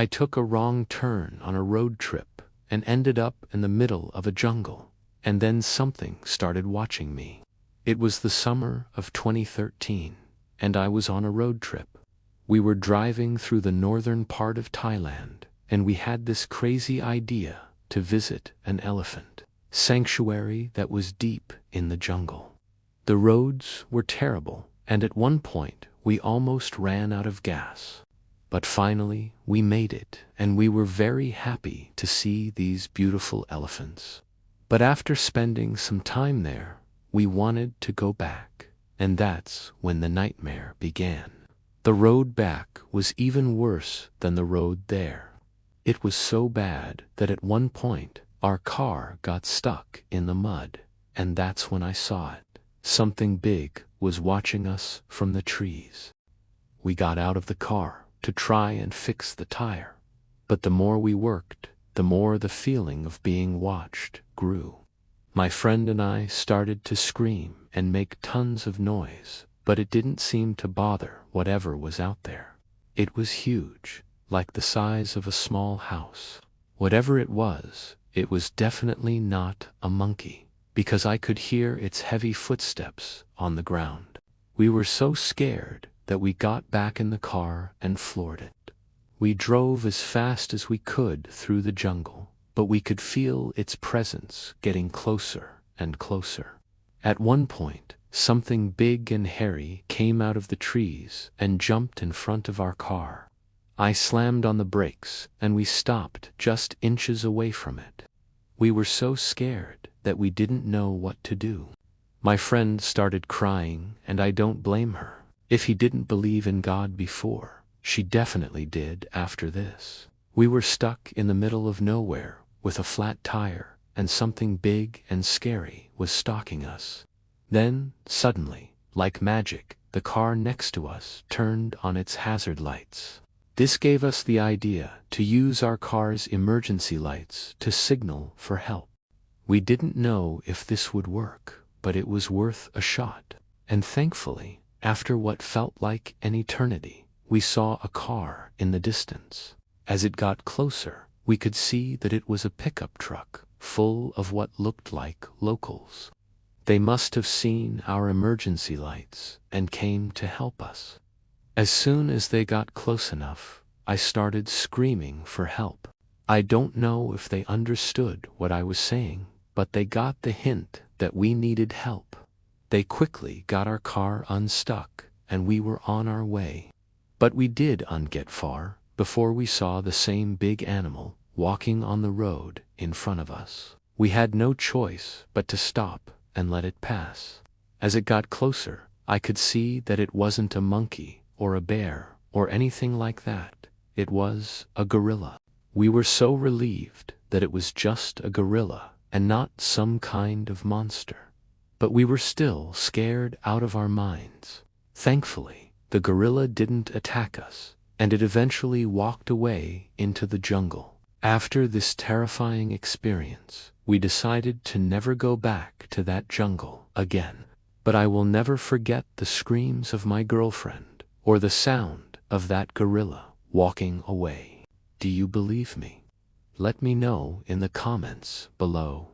I took a wrong turn on a road trip and ended up in the middle of a jungle, and then something started watching me. It was the summer of 2013, and I was on a road trip. We were driving through the northern part of Thailand, and we had this crazy idea to visit an elephant sanctuary that was deep in the jungle. The roads were terrible, and at one point we almost ran out of gas. But finally we made it, and we were very happy to see these beautiful elephants. But after spending some time there, we wanted to go back, and that's when the nightmare began. The road back was even worse than the road there. It was so bad that at one point our car got stuck in the mud, and that's when I saw it. Something big was watching us from the trees. We got out of the car to try and fix the tire, but the more we worked, the more the feeling of being watched grew. My friend and I started to scream and make tons of noise, but it didn't seem to bother whatever was out there. It was huge, like the size of a small house. Whatever it was definitely not a monkey, because I could hear its heavy footsteps on the ground. We were so scared that we got back in the car and floored it. We drove as fast as we could through the jungle, but we could feel its presence getting closer and closer. At one point, something big and hairy came out of the trees and jumped in front of our car. I slammed on the brakes, and we stopped just inches away from it. We were so scared that we didn't know what to do. My friend started crying, and I don't blame her. If he didn't believe in God before, she definitely did after this. We were stuck in the middle of nowhere with a flat tire, and something big and scary was stalking us. Then, suddenly, like magic, the car next to us turned on its hazard lights. This gave us the idea to use our car's emergency lights to signal for help. We didn't know if this would work, but it was worth a shot. And thankfully, after what felt like an eternity, we saw a car in the distance. As it got closer, we could see that it was a pickup truck full of what looked like locals. They must have seen our emergency lights and came to help us. As soon as they got close enough, I started screaming for help. I don't know if they understood what I was saying, but they got the hint that we needed help. They quickly got our car unstuck, and we were on our way. But we didn't get far before we saw the same big animal walking on the road in front of us. We had no choice but to stop and let it pass. As it got closer, I could see that it wasn't a monkey or a bear or anything like that. It was a gorilla. We were so relieved that it was just a gorilla and not some kind of monster. But we were still scared out of our minds. Thankfully, the gorilla didn't attack us, and it eventually walked away into the jungle. After this terrifying experience, we decided to never go back to that jungle again. But I will never forget the screams of my girlfriend or the sound of that gorilla walking away. Do you believe me? Let me know in the comments below.